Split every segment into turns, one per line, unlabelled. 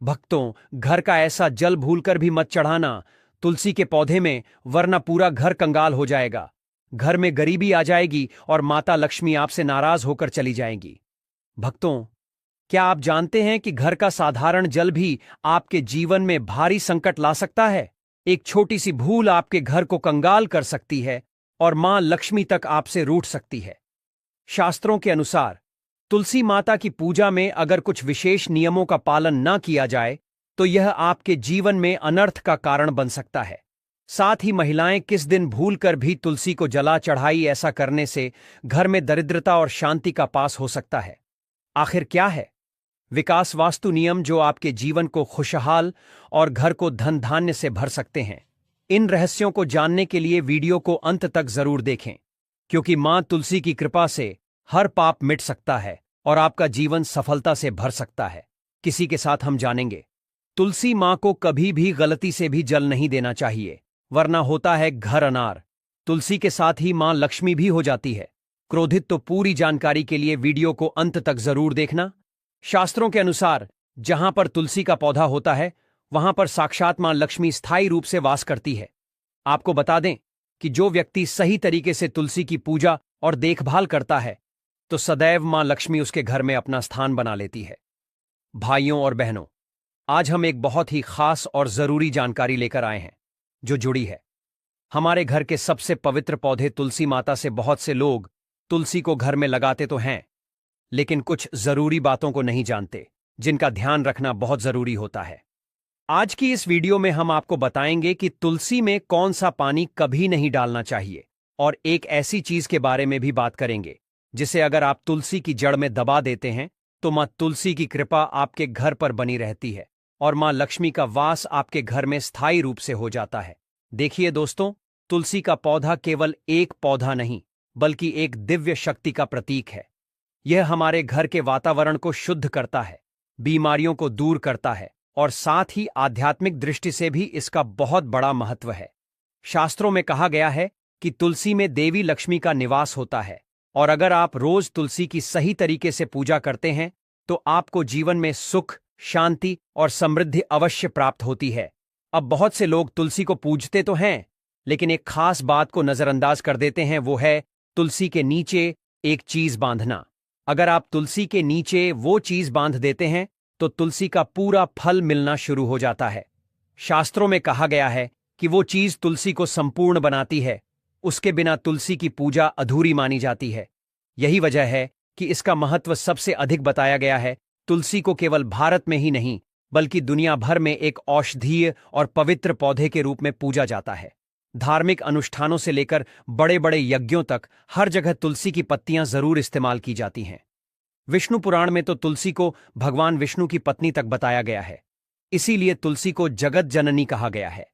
भक्तों, घर का ऐसा जल भूलकर भी मत चढ़ाना तुलसी के पौधे में, वरना पूरा घर कंगाल हो जाएगा। घर में गरीबी आ जाएगी और माता लक्ष्मी आपसे नाराज होकर चली जाएंगी। भक्तों, क्या आप जानते हैं कि घर का साधारण जल भी आपके जीवन में भारी संकट ला सकता है? एक छोटी सी भूल आपके घर को कंगाल कर सकती है और मां लक्ष्मी तक आपसे रूठ सकती है। शास्त्रों के अनुसार तुलसी माता की पूजा में अगर कुछ विशेष नियमों का पालन न किया जाए तो यह आपके जीवन में अनर्थ का कारण बन सकता है। साथ ही महिलाएं किस दिन भूलकर भी तुलसी को जला चढ़ाई, ऐसा करने से घर में दरिद्रता और शांति का पास हो सकता है। आखिर क्या है विकास वास्तु नियम जो आपके जीवन को खुशहाल और घर को धन धान्य से भर सकते हैं? इन रहस्यों को जानने के लिए वीडियो को अंत तक जरूर देखें, क्योंकि मां तुलसी की कृपा से हर पाप मिट सकता है और आपका जीवन सफलता से भर सकता है। किसी के साथ हम जानेंगे, तुलसी मां को कभी भी गलती से भी जल नहीं देना चाहिए, वरना होता है घर अनार। तुलसी के साथ ही मां लक्ष्मी भी हो जाती है क्रोधित। तो पूरी जानकारी के लिए वीडियो को अंत तक जरूर देखना। शास्त्रों के अनुसार जहां पर तुलसी का पौधा होता है वहां पर साक्षात मां लक्ष्मी स्थायी रूप से वास करती है। आपको बता दें कि जो व्यक्ति सही तरीके से तुलसी की पूजा और देखभाल करता है तो सदैव मां लक्ष्मी उसके घर में अपना स्थान बना लेती है। भाइयों और बहनों, आज हम एक बहुत ही खास और जरूरी जानकारी लेकर आए हैं जो जुड़ी है हमारे घर के सबसे पवित्र पौधे तुलसी माता से। बहुत से लोग तुलसी को घर में लगाते तो हैं, लेकिन कुछ जरूरी बातों को नहीं जानते, जिनका ध्यान रखना बहुत जरूरी होता है। आज की इस वीडियो में हम आपको बताएंगे कि तुलसी में कौन सा पानी कभी नहीं डालना चाहिए, और एक ऐसी चीज के बारे में भी बात करेंगे जिसे अगर आप तुलसी की जड़ में दबा देते हैं तो मां तुलसी की कृपा आपके घर पर बनी रहती है और मां लक्ष्मी का वास आपके घर में स्थायी रूप से हो जाता है। देखिए दोस्तों, तुलसी का पौधा केवल एक पौधा नहीं बल्कि एक दिव्य शक्ति का प्रतीक है। यह हमारे घर के वातावरण को शुद्ध करता है, बीमारियों को दूर करता है और साथ ही आध्यात्मिक दृष्टि से भी इसका बहुत बड़ा महत्व है। शास्त्रों में कहा गया है कि तुलसी में देवी लक्ष्मी का निवास होता है, और अगर आप रोज तुलसी की सही तरीके से पूजा करते हैं तो आपको जीवन में सुख, शांति और समृद्धि अवश्य प्राप्त होती है। अब बहुत से लोग तुलसी को पूजते तो हैं, लेकिन एक खास बात को नजरअंदाज कर देते हैं, वो है तुलसी के नीचे एक चीज बांधना। अगर आप तुलसी के नीचे वो चीज बांध देते हैं तो तुलसी का पूरा फल मिलना शुरू हो जाता है। शास्त्रों में कहा गया है कि वो चीज तुलसी को संपूर्ण बनाती है, उसके बिना तुलसी की पूजा अधूरी मानी जाती है। यही वजह है कि इसका महत्व सबसे अधिक बताया गया है। तुलसी को केवल भारत में ही नहीं बल्कि दुनिया भर में एक औषधीय और पवित्र पौधे के रूप में पूजा जाता है। धार्मिक अनुष्ठानों से लेकर बड़े बड़े यज्ञों तक हर जगह तुलसी की पत्तियां जरूर इस्तेमाल की जाती हैं। विष्णु पुराण में तो तुलसी को भगवान विष्णु की पत्नी तक बताया गया है, इसीलिए तुलसी को जगत जननी कहा गया है।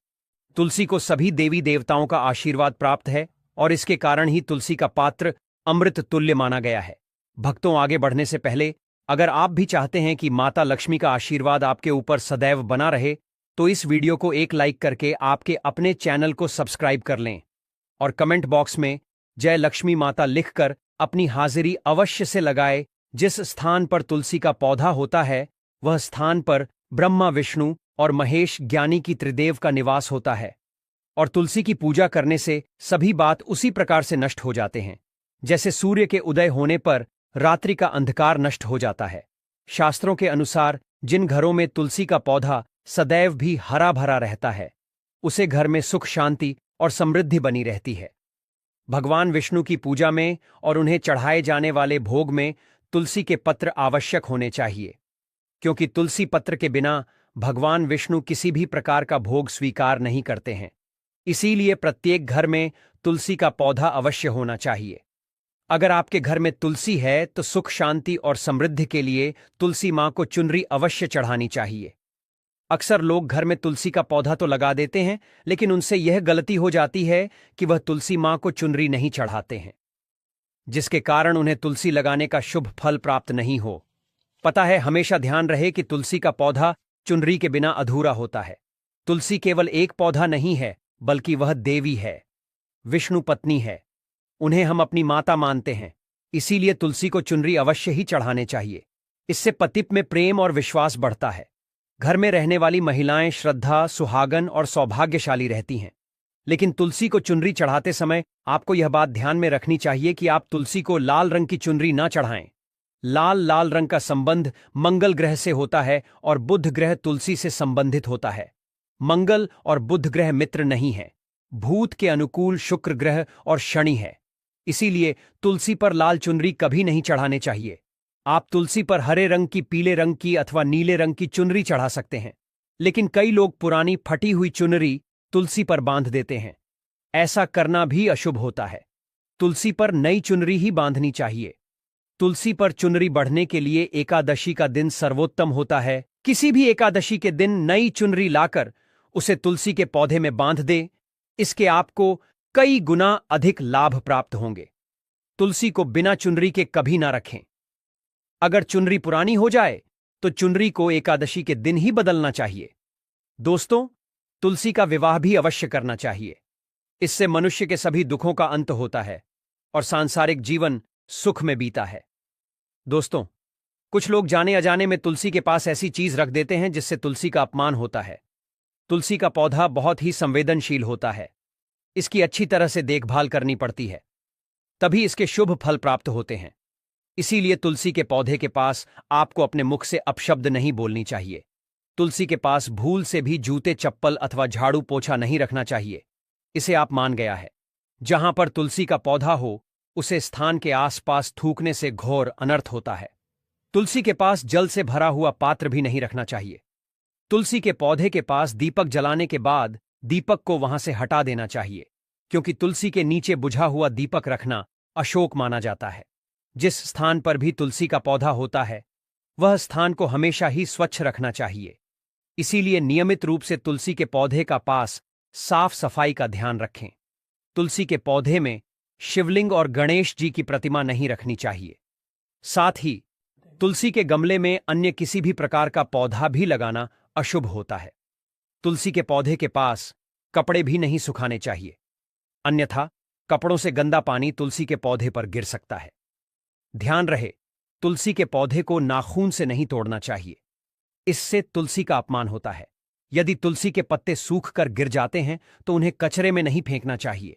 तुलसी को सभी देवी देवताओं का आशीर्वाद प्राप्त है और इसके कारण ही तुलसी का पात्र अमृत तुल्य माना गया है। भक्तों, आगे बढ़ने से पहले अगर आप भी चाहते हैं कि माता लक्ष्मी का आशीर्वाद आपके ऊपर सदैव बना रहे तो इस वीडियो को एक लाइक करके आपके अपने चैनल को सब्सक्राइब कर लें और कमेंट बॉक्स में जय लक्ष्मी माता लिखकर अपनी हाजिरी अवश्य से लगाए। जिस स्थान पर तुलसी का पौधा होता है वह स्थान पर ब्रह्मा, विष्णु और महेश ज्ञानी की त्रिदेव का निवास होता है, और तुलसी की पूजा करने से सभी बात उसी प्रकार से नष्ट हो जाते हैं जैसे सूर्य के उदय होने पर रात्रि का अंधकार नष्ट हो जाता है। शास्त्रों के अनुसार जिन घरों में तुलसी का पौधा सदैव भी हरा भरा रहता है उसे घर में सुख, शांति और समृद्धि बनी रहती है। भगवान विष्णु की पूजा में और उन्हें चढ़ाए जाने वाले भोग में तुलसी के पत्र आवश्यक होने चाहिए, क्योंकि तुलसी पत्र के बिना भगवान विष्णु किसी भी प्रकार का भोग स्वीकार नहीं करते हैं। इसीलिए प्रत्येक घर में तुलसी का पौधा अवश्य होना चाहिए। अगर आपके घर में तुलसी है तो सुख, शांति और समृद्धि के लिए तुलसी मां को चुनरी अवश्य चढ़ानी चाहिए। अक्सर लोग घर में तुलसी का पौधा तो लगा देते हैं, लेकिन उनसे यह गलती हो जाती है कि वह तुलसी मां को चुनरी नहीं चढ़ाते हैं, जिसके कारण उन्हें तुलसी लगाने का शुभ फल प्राप्त नहीं हो। पता है, हमेशा ध्यान रहे कि तुलसी का पौधा चुनरी के बिना अधूरा होता है। तुलसी केवल एक पौधा नहीं है बल्कि वह देवी है, विष्णु पत्नी है। उन्हें हम अपनी माता मानते हैं, इसीलिए तुलसी को चुनरी अवश्य ही चढ़ाने चाहिए। इससे पति में प्रेम और विश्वास बढ़ता है। घर में रहने वाली महिलाएं श्रद्धा, सुहागन और सौभाग्यशाली रहती हैं। लेकिन तुलसी को चुनरी चढ़ाते समय आपको यह बात ध्यान में रखनी चाहिए कि आप तुलसी को लाल रंग की चुनरी ना चढ़ाएं। लाल रंग का संबंध मंगल ग्रह से होता है और बुध ग्रह तुलसी से संबंधित होता है। मंगल और बुध ग्रह मित्र नहीं है। भूत के अनुकूल शुक्र ग्रह और शनि है। इसीलिए तुलसी पर लाल चुनरी कभी नहीं चढ़ाने चाहिए। आप तुलसी पर हरे रंग की, पीले रंग की अथवा नीले रंग की चुनरी चढ़ा सकते हैं। लेकिन कई लोग पुरानी फटी हुई चुनरी तुलसी पर बांध देते हैं। ऐसा करना भी अशुभ होता है। तुलसी पर नई चुनरी ही बांधनी चाहिए। तुलसी पर चुनरी बढ़ने के लिए एकादशी का दिन सर्वोत्तम होता है। किसी भी एकादशी के दिन नई चुनरी लाकर उसे तुलसी के पौधे में बांध दे। इसके आपको कई गुना अधिक लाभ प्राप्त होंगे। तुलसी को बिना चुनरी के कभी ना रखें। अगर चुनरी पुरानी हो जाए तो चुनरी को एकादशी के दिन ही बदलना चाहिए। दोस्तों, तुलसी का विवाह भी अवश्य करना चाहिए। इससे मनुष्य के सभी दुखों का अंत होता है और सांसारिक जीवन सुख में बीता है। दोस्तों, कुछ लोग जाने अजाने में तुलसी के पास ऐसी चीज रख देते हैं जिससे तुलसी का अपमान होता है। तुलसी का पौधा बहुत ही संवेदनशील होता है। इसकी अच्छी तरह से देखभाल करनी पड़ती है, तभी इसके शुभ फल प्राप्त होते हैं। इसीलिए तुलसी के पौधे के पास आपको अपने मुख से अपशब्द नहीं बोलनी चाहिए। तुलसी के पास भूल से भी जूते, चप्पल अथवा झाड़ू पोछा नहीं रखना चाहिए। इसे आप मान गया है। जहां पर तुलसी का पौधा हो उसे स्थान के आसपास थूकने से घोर अनर्थ होता है। तुलसी के पास जल से भरा हुआ पात्र भी नहीं रखना चाहिए। तुलसी के पौधे के पास दीपक जलाने के बाद दीपक को वहां से हटा देना चाहिए, क्योंकि तुलसी के नीचे बुझा हुआ दीपक रखना अशोक माना जाता है। जिस स्थान पर भी तुलसी का पौधा होता है वह स्थान को हमेशा ही स्वच्छ रखना चाहिए। इसीलिए नियमित रूप से तुलसी के पौधे का पास साफ सफाई का ध्यान रखें। तुलसी के पौधे में शिवलिंग और गणेश जी की प्रतिमा नहीं रखनी चाहिए। साथ ही तुलसी के गमले में अन्य किसी भी प्रकार का पौधा भी लगाना अशुभ होता है। तुलसी के पौधे के पास कपड़े भी नहीं सुखाने चाहिए, अन्यथा कपड़ों से गंदा पानी तुलसी के पौधे पर गिर सकता है। ध्यान रहे, तुलसी के पौधे को नाखून से नहीं तोड़ना चाहिए। इससे तुलसी का अपमान होता है। यदि तुलसी के पत्ते सूख कर गिर जाते हैं तो उन्हें कचरे में नहीं फेंकना चाहिए।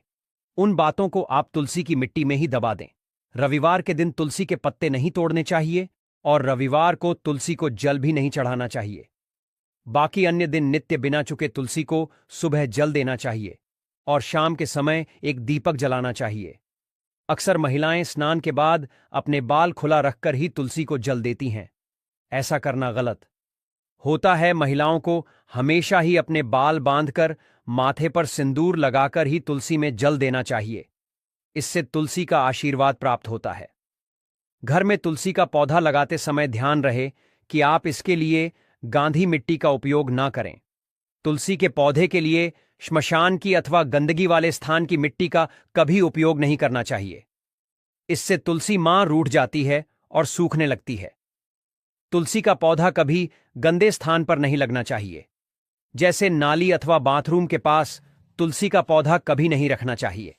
उन बातों को आप तुलसी की मिट्टी में ही दबा दें। रविवार के दिन तुलसी के पत्ते नहीं तोड़ने चाहिए और रविवार को तुलसी को जल भी नहीं चढ़ाना चाहिए। बाकी अन्य दिन नित्य बिना चुके तुलसी को सुबह जल देना चाहिए और शाम के समय एक दीपक जलाना चाहिए। अक्सर महिलाएं स्नान के बाद अपने बाल खुला रखकर ही तुलसी को जल देती हैं। ऐसा करना गलत होता है। महिलाओं को हमेशा ही अपने बाल बांधकर माथे पर सिंदूर लगाकर ही तुलसी में जल देना चाहिए। इससे तुलसी का आशीर्वाद प्राप्त होता है। घर में तुलसी का पौधा लगाते समय ध्यान रहे कि आप इसके लिए गांधी मिट्टी का उपयोग ना करें। तुलसी के पौधे के लिए श्मशान की अथवा गंदगी वाले स्थान की मिट्टी का कभी उपयोग नहीं करना चाहिए। इससे तुलसी मां रूठ जाती है और सूखने लगती है। तुलसी का पौधा कभी गंदे स्थान पर नहीं लगना चाहिए, जैसे नाली अथवा बाथरूम के पास तुलसी का पौधा कभी नहीं रखना चाहिए।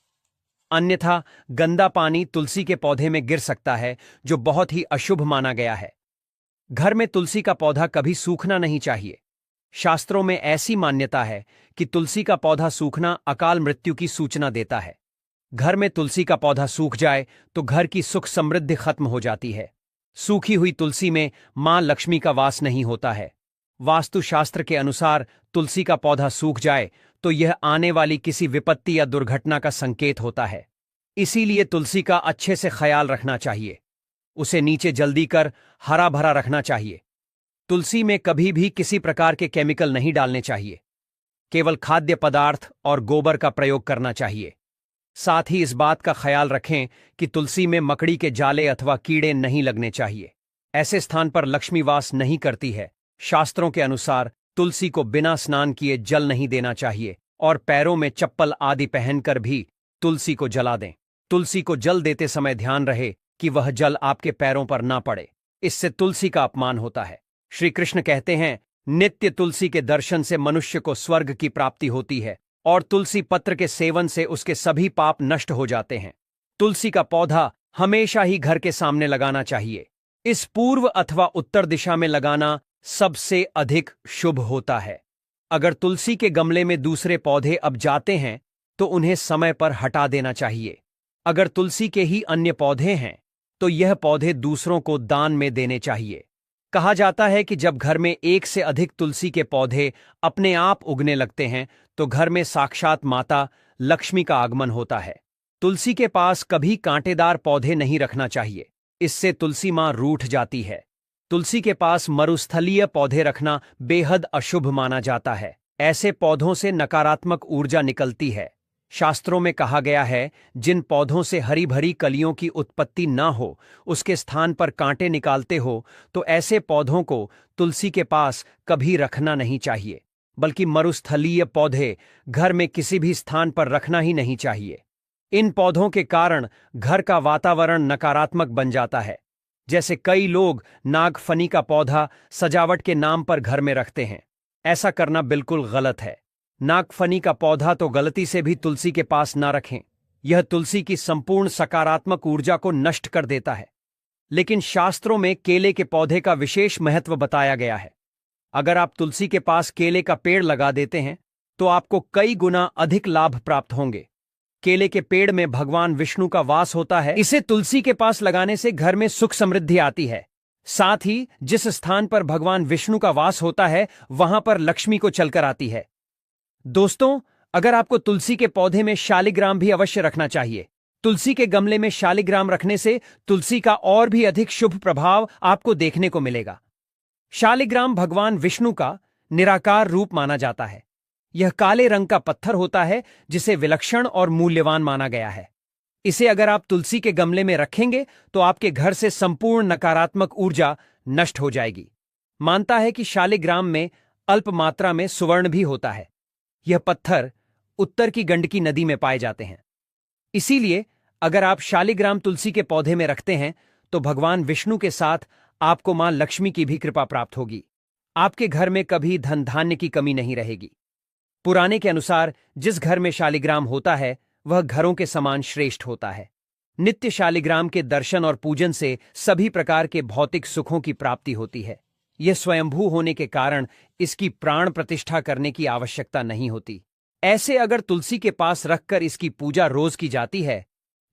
अन्यथा गंदा पानी तुलसी के पौधे में गिर सकता है, जो बहुत ही अशुभ माना गया है। घर में तुलसी का पौधा कभी सूखना नहीं चाहिए। शास्त्रों में ऐसी मान्यता है कि तुलसी का पौधा सूखना अकाल मृत्यु की सूचना देता है। घर में तुलसी का पौधा सूख जाए तो घर की सुख समृद्धि खत्म हो जाती है। सूखी हुई तुलसी में मां लक्ष्मी का वास नहीं होता है। वास्तुशास्त्र के अनुसार तुलसी का पौधा सूख जाए तो यह आने वाली किसी विपत्ति या दुर्घटना का संकेत होता है। इसीलिए तुलसी का अच्छे से ख्याल रखना चाहिए। उसे नीचे जल्दी कर हरा भरा रखना चाहिए। तुलसी में कभी भी किसी प्रकार के केमिकल नहीं डालने चाहिए। केवल खाद्य पदार्थ और गोबर का प्रयोग करना चाहिए। साथ ही इस बात का ख्याल रखें कि तुलसी में मकड़ी के जाले अथवा कीड़े नहीं लगने चाहिए। ऐसे स्थान पर लक्ष्मी वास नहीं करती है। शास्त्रों के अनुसार तुलसी को बिना स्नान किए जल नहीं देना चाहिए और पैरों में चप्पल आदि पहनकर भी तुलसी को जला दें। तुलसी को जल देते समय ध्यान रहे कि वह जल आपके पैरों पर ना पड़े, इससे तुलसी का अपमान होता है। श्री कृष्ण कहते हैं, नित्य तुलसी के दर्शन से मनुष्य को स्वर्ग की प्राप्ति होती है और तुलसी पत्र के सेवन से उसके सभी पाप नष्ट हो जाते हैं। तुलसी का पौधा हमेशा ही घर के सामने लगाना चाहिए। इस पूर्व अथवा उत्तर दिशा में लगाना सबसे अधिक शुभ होता है। अगर तुलसी के गमले में दूसरे पौधे अब जाते हैं तो उन्हें समय पर हटा देना चाहिए। अगर तुलसी के ही अन्य पौधे हैं तो यह पौधे दूसरों को दान में देने चाहिए। कहा जाता है कि जब घर में एक से अधिक तुलसी के पौधे अपने आप उगने लगते हैं तो घर में साक्षात माता लक्ष्मी का आगमन होता है। तुलसी के पास कभी कांटेदार पौधे नहीं रखना चाहिए, इससे तुलसी मां रूठ जाती है। तुलसी के पास मरुस्थलीय पौधे रखना बेहद अशुभ माना जाता है। ऐसे पौधों से नकारात्मक ऊर्जा निकलती है। शास्त्रों में कहा गया है, जिन पौधों से हरी भरी कलियों की उत्पत्ति न हो, उसके स्थान पर कांटे निकालते हो, तो ऐसे पौधों को तुलसी के पास कभी रखना नहीं चाहिए, बल्कि मरुस्थलीय पौधे घर में किसी भी स्थान पर रखना ही नहीं चाहिए। इन पौधों के कारण घर का वातावरण नकारात्मक बन जाता है। जैसे कई लोग नागफनी का पौधा सजावट के नाम पर घर में रखते हैं। ऐसा करना बिल्कुल गलत है। नागफनी का पौधा तो गलती से भी तुलसी के पास ना रखें। यह तुलसी की संपूर्ण सकारात्मक ऊर्जा को नष्ट कर देता है। लेकिन शास्त्रों में केले के पौधे का विशेष महत्व बताया गया है। अगर आप तुलसी के पास केले का पेड़ लगा देते हैं तो आपको कई गुना अधिक लाभ प्राप्त होंगे। केले के पेड़ में भगवान विष्णु का वास होता है। इसे तुलसी के पास लगाने से घर में सुख समृद्धि आती है। साथ ही जिस स्थान पर भगवान विष्णु का वास होता है वहां पर लक्ष्मी को चलकर आती है। दोस्तों, अगर आपको तुलसी के पौधे में शालिग्राम भी अवश्य रखना चाहिए। तुलसी के गमले में शालिग्राम रखने से तुलसी का और भी अधिक शुभ प्रभाव आपको देखने को मिलेगा। शालिग्राम भगवान विष्णु का निराकार रूप माना जाता है। यह काले रंग का पत्थर होता है जिसे विलक्षण और मूल्यवान माना गया है। इसे अगर आप तुलसी के गमले में रखेंगे तो आपके घर से संपूर्ण नकारात्मक ऊर्जा नष्ट हो जाएगी। मानता है कि शालिग्राम में अल्प मात्रा में सुवर्ण भी होता है। यह पत्थर उत्तर की गंडकी नदी में पाए जाते हैं। इसीलिए अगर आप शालिग्राम तुलसी के पौधे में रखते हैं तो भगवान विष्णु के साथ आपको मां लक्ष्मी की भी कृपा प्राप्त होगी। आपके घर में कभी धन धान्य की कमी नहीं रहेगी। पुराने के अनुसार जिस घर में शालिग्राम होता है वह घरों के समान श्रेष्ठ होता है। नित्य शालिग्राम के दर्शन और पूजन से सभी प्रकार के भौतिक सुखों की प्राप्ति होती है। यह स्वयंभू होने के कारण इसकी प्राण प्रतिष्ठा करने की आवश्यकता नहीं होती। ऐसे अगर तुलसी के पास रखकर इसकी पूजा रोज की जाती है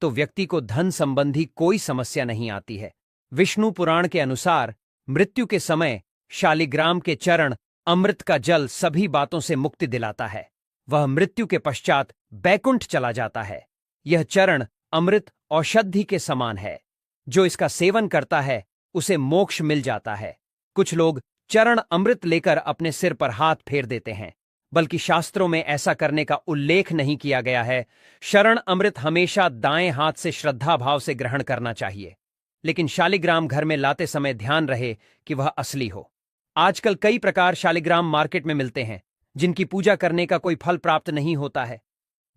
तो व्यक्ति को धन संबंधी कोई समस्या नहीं आती है। विष्णु पुराण के अनुसार मृत्यु के समय शालिग्राम के चरण अमृत का जल सभी बातों से मुक्ति दिलाता है। वह मृत्यु के पश्चात बैकुंठ चला जाता है। यह चरण अमृत औषधि के समान है। जो इसका सेवन करता है उसे मोक्ष मिल जाता है। कुछ लोग चरण अमृत लेकर अपने सिर पर हाथ फेर देते हैं, बल्कि शास्त्रों में ऐसा करने का उल्लेख नहीं किया गया है। शरण अमृत हमेशा दाएं हाथ से श्रद्धा भाव से ग्रहण करना चाहिए। लेकिन शालिग्राम घर में लाते समय ध्यान रहे कि वह असली हो। आजकल कई प्रकार शालिग्राम मार्केट में मिलते हैं जिनकी पूजा करने का कोई फल प्राप्त नहीं होता है।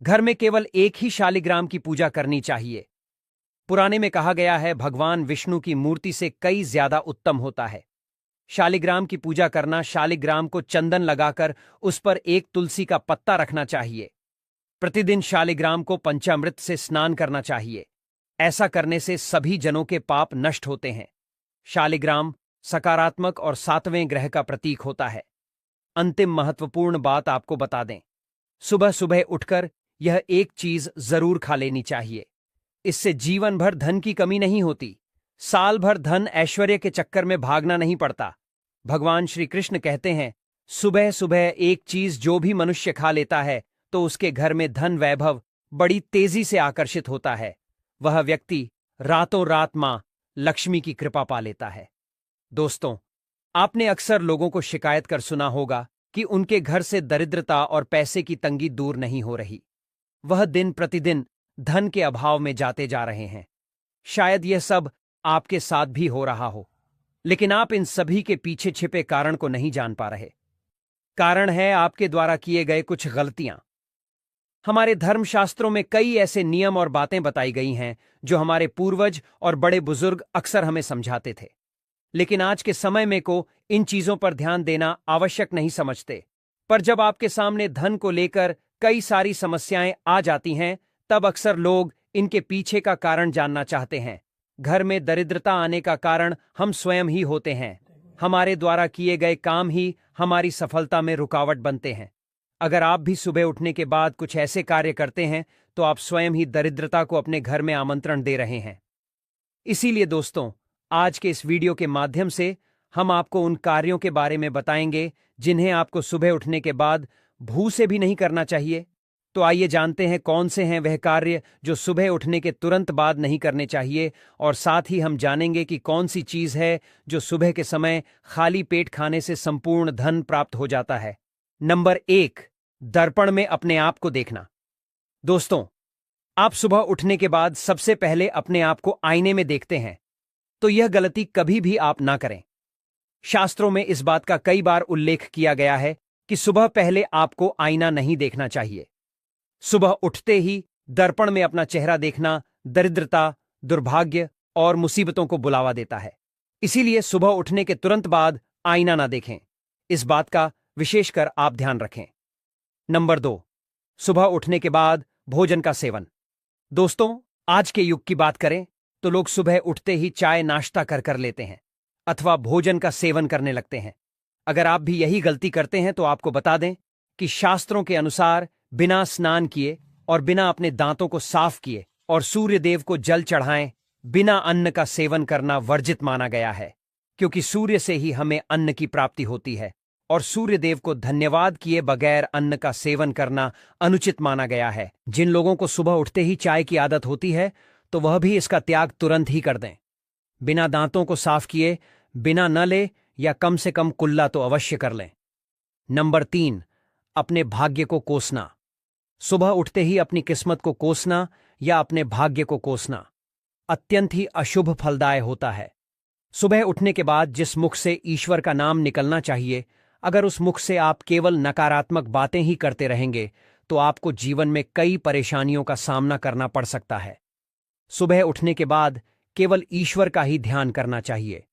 घर में केवल एक ही शालिग्राम की पूजा करनी चाहिए। पुराने में कहा गया है, भगवान विष्णु की मूर्ति से कई ज्यादा उत्तम होता है। शालिग्राम की पूजा करना, शालिग्राम को चंदन लगाकर उस पर एक तुलसी का पत्ता रखना चाहिए। प्रतिदिन शालिग्राम को पंचामृत से स्नान करना चाहिए। ऐसा करने से सभी जनों के पाप नष्ट होते हैं। शालिग्राम सकारात्मक और सातवें ग्रह का प्रतीक होता है। अंतिम महत्वपूर्ण बात आपको बता दें, सुबह सुबह उठकर यह एक चीज जरूर खा लेनी चाहिए। इससे जीवन भर धन की कमी नहीं होती। साल भर धन ऐश्वर्य के चक्कर में भागना नहीं पड़ता। भगवान श्री कृष्ण कहते हैं, सुबह सुबह एक चीज जो भी मनुष्य खा लेता है तो उसके घर में धन वैभव बड़ी तेजी से आकर्षित होता है। वह व्यक्ति रातों रात मां लक्ष्मी की कृपा पा लेता है। दोस्तों, आपने अक्सर लोगों को शिकायत कर सुना होगा कि उनके घर से दरिद्रता और पैसे की तंगी दूर नहीं हो रही। वह दिन प्रतिदिन धन के अभाव में जाते जा रहे हैं। शायद यह सब आपके साथ भी हो रहा हो, लेकिन आप इन सभी के पीछे छिपे कारण को नहीं जान पा रहे। कारण है आपके द्वारा किए गए कुछ गलतियां। हमारे धर्मशास्त्रों में कई ऐसे नियम और बातें बताई गई हैं जो हमारे पूर्वज और बड़े बुजुर्ग अक्सर हमें समझाते थे, लेकिन आज के समय में को इन चीजों पर ध्यान देना आवश्यक नहीं समझते। पर जब आपके सामने धन को लेकर कई सारी समस्याएं आ जाती हैं, तब अक्सर लोग इनके पीछे का कारण जानना चाहते हैं। घर में दरिद्रता आने का कारण हम स्वयं ही होते हैं। हमारे द्वारा किए गए काम ही हमारी सफलता में रुकावट बनते हैं। अगर आप भी सुबह उठने के बाद कुछ ऐसे कार्य करते हैं तो आप स्वयं ही दरिद्रता को अपने घर में आमंत्रण दे रहे हैं। इसीलिए दोस्तों, आज के इस वीडियो के माध्यम से हम आपको उन कार्यों के बारे में बताएंगे जिन्हें आपको सुबह उठने के बाद भूल से भी नहीं करना चाहिए। तो आइए जानते हैं कौन से हैं वह कार्य जो सुबह उठने के तुरंत बाद नहीं करने चाहिए, और साथ ही हम जानेंगे कि कौन सी चीज है जो सुबह के समय खाली पेट खाने से संपूर्ण धन प्राप्त हो जाता है। नंबर 1, दर्पण में अपने आप को देखना। दोस्तों, आप सुबह उठने के बाद सबसे पहले अपने आप को आईने में देखते हैं, तो यह गलती कभी भी आप ना करें। शास्त्रों में इस बात का कई बार उल्लेख किया गया है कि सुबह पहले आपको आईना नहीं देखना चाहिए। सुबह उठते ही दर्पण में अपना चेहरा देखना दरिद्रता, दुर्भाग्य और मुसीबतों को बुलावा देता है। इसीलिए सुबह उठने के तुरंत बाद आईना ना देखें। इस बात का विशेषकर आप ध्यान रखें। नंबर 2, सुबह उठने के बाद भोजन का सेवन। दोस्तों, आज के युग की बात करें तो लोग सुबह उठते ही चाय नाश्ता कर लेते हैं अथवा भोजन का सेवन करने लगते हैं। अगर आप भी यही गलती करते हैं तो आपको बता दें कि शास्त्रों के अनुसार बिना स्नान किए और बिना अपने दांतों को साफ किए और सूर्य देव को जल चढ़ाएं बिना अन्न का सेवन करना वर्जित माना गया है, क्योंकि सूर्य से ही हमें अन्न की प्राप्ति होती है और सूर्य देव को धन्यवाद किए बगैर अन्न का सेवन करना अनुचित माना गया है। जिन लोगों को सुबह उठते ही चाय की आदत होती है तो वह भी इसका त्याग तुरंत ही कर दें। बिना दांतों को साफ किए बिना न ले या कम से कम कुल्ला तो अवश्य कर लें। नंबर 3, अपने भाग्य को कोसना। सुबह उठते ही अपनी किस्मत को कोसना या अपने भाग्य को कोसना अत्यंत ही अशुभ फलदाय होता है। सुबह उठने के बाद जिस मुख से ईश्वर का नाम निकलना चाहिए, अगर उस मुख से आप केवल नकारात्मक बातें ही करते रहेंगे तो आपको जीवन में कई परेशानियों का सामना करना पड़ सकता है। सुबह उठने के बाद केवल ईश्वर का ही ध्यान करना चाहिए,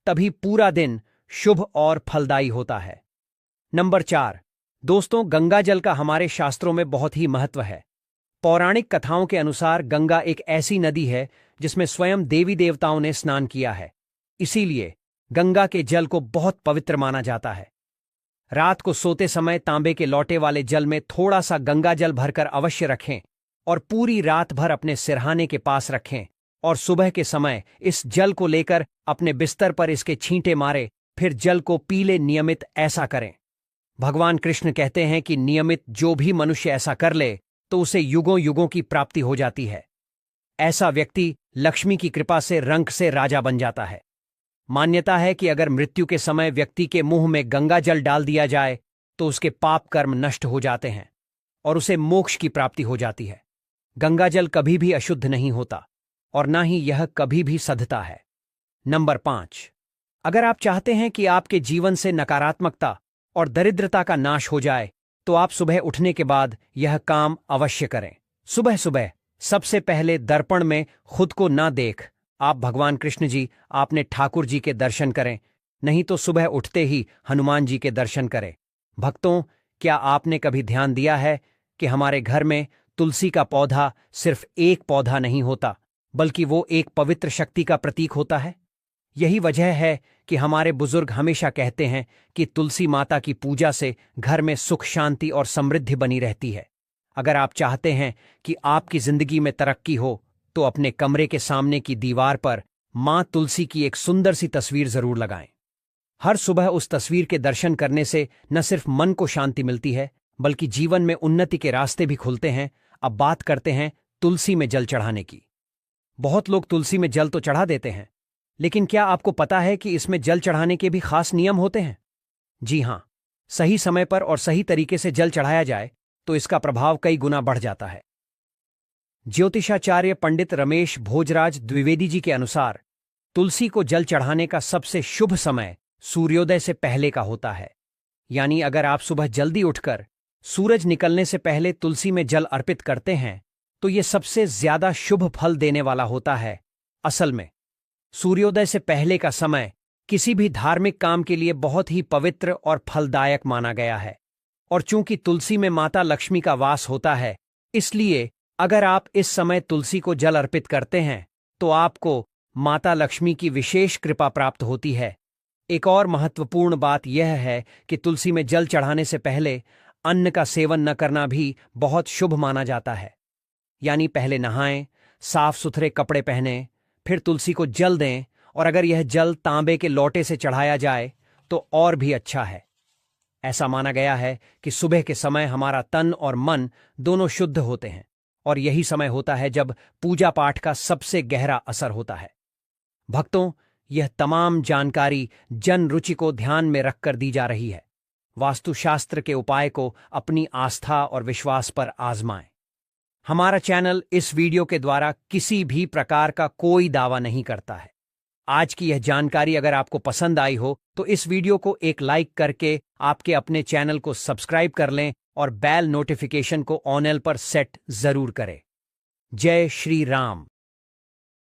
तभी पूरा दिन शुभ और फलदायी होता है। नंबर 4, दोस्तों, गंगा जल का हमारे शास्त्रों में बहुत ही महत्व है। पौराणिक कथाओं के अनुसार गंगा एक ऐसी नदी है जिसमें स्वयं देवी देवताओं ने स्नान किया है। इसीलिए गंगा के जल को बहुत पवित्र माना जाता है। रात को सोते समय तांबे के लोटे वाले जल में थोड़ा सा गंगा जल भरकर अवश्य रखें और पूरी रात भर अपने सिरहाने के पास रखें, और सुबह के समय इस जल को लेकर अपने बिस्तर पर इसके छींटे मारे, फिर जल को पी ले नियमित ऐसा करें। भगवान कृष्ण कहते हैं कि नियमित जो भी मनुष्य ऐसा कर ले तो उसे युगों युगों की प्राप्ति हो जाती है। ऐसा व्यक्ति लक्ष्मी की कृपा से रंक से राजा बन जाता है। मान्यता है कि अगर मृत्यु के समय व्यक्ति के मुंह में गंगा जल डाल दिया जाए तो उसके पाप कर्म नष्ट हो जाते हैं और उसे मोक्ष की प्राप्ति हो जाती है। गंगा जल कभी भी अशुद्ध नहीं होता और ना ही यह कभी भी सधता है। नंबर 5, अगर आप चाहते हैं कि आपके जीवन से नकारात्मकता और दरिद्रता का नाश हो जाए तो आप सुबह उठने के बाद यह काम अवश्य करें। सुबह सुबह सबसे पहले दर्पण में खुद को ना देख आप भगवान कृष्ण जी, आपने ठाकुर जी के दर्शन करें, नहीं तो सुबह उठते ही हनुमान जी के दर्शन करें। भक्तों, क्या आपने कभी ध्यान दिया है कि हमारे घर में तुलसी का पौधा सिर्फ एक पौधा नहीं होता, बल्कि वो एक पवित्र शक्ति का प्रतीक होता है। यही वजह है कि हमारे बुजुर्ग हमेशा कहते हैं कि तुलसी माता की पूजा से घर में सुख, शांति और समृद्धि बनी रहती है। अगर आप चाहते हैं कि आपकी जिंदगी में तरक्की हो तो अपने कमरे के सामने की दीवार पर मां तुलसी की एक सुंदर सी तस्वीर जरूर लगाएं। हर सुबह उस तस्वीर के दर्शन करने से न सिर्फ मन को शांति मिलती है, बल्कि जीवन में उन्नति के रास्ते भी खुलते हैं। अब बात करते हैं तुलसी में जल चढ़ाने की। बहुत लोग तुलसी में जल तो चढ़ा देते हैं, लेकिन क्या आपको पता है कि इसमें जल चढ़ाने के भी खास नियम होते हैं? जी हां, सही समय पर और सही तरीके से जल चढ़ाया जाए तो इसका प्रभाव कई गुना बढ़ जाता है। ज्योतिषाचार्य पंडित रमेश भोजराज द्विवेदी जी के अनुसार तुलसी को जल चढ़ाने का सबसे शुभ समय सूर्योदय से पहले का होता है। यानी अगर आप सुबह जल्दी उठकर सूरज निकलने से पहले तुलसी में जल अर्पित करते हैं तो यह सबसे ज्यादा शुभ फल देने वाला होता है। असल में सूर्योदय से पहले का समय किसी भी धार्मिक काम के लिए बहुत ही पवित्र और फलदायक माना गया है, और चूंकि तुलसी में माता लक्ष्मी का वास होता है, इसलिए अगर आप इस समय तुलसी को जल अर्पित करते हैं तो आपको माता लक्ष्मी की विशेष कृपा प्राप्त होती है। एक और महत्वपूर्ण बात यह है कि तुलसी में जल चढ़ाने से पहले अन्न का सेवन न करना भी बहुत शुभ माना जाता है। यानी पहले नहाएं, साफ सुथरे कपड़े पहनें, फिर तुलसी को जल दें, और अगर यह जल तांबे के लोटे से चढ़ाया जाए तो और भी अच्छा है। ऐसा माना गया है कि सुबह के समय हमारा तन और मन दोनों शुद्ध होते हैं, और यही समय होता है जब पूजा पाठ का सबसे गहरा असर होता है। भक्तों, यह तमाम जानकारी जन रुचि को ध्यान में रखकर दी जा रही है। वास्तुशास्त्र के उपाय को अपनी आस्था और विश्वास पर आजमाएं। हमारा चैनल इस वीडियो के द्वारा किसी भी प्रकार का कोई दावा नहीं करता है। आज की यह जानकारी अगर आपको पसंद आई हो तो इस वीडियो को एक लाइक करके आपके अपने चैनल को सब्सक्राइब कर लें और बेल नोटिफिकेशन को ऑन पर सेट जरूर करें। जय श्री राम।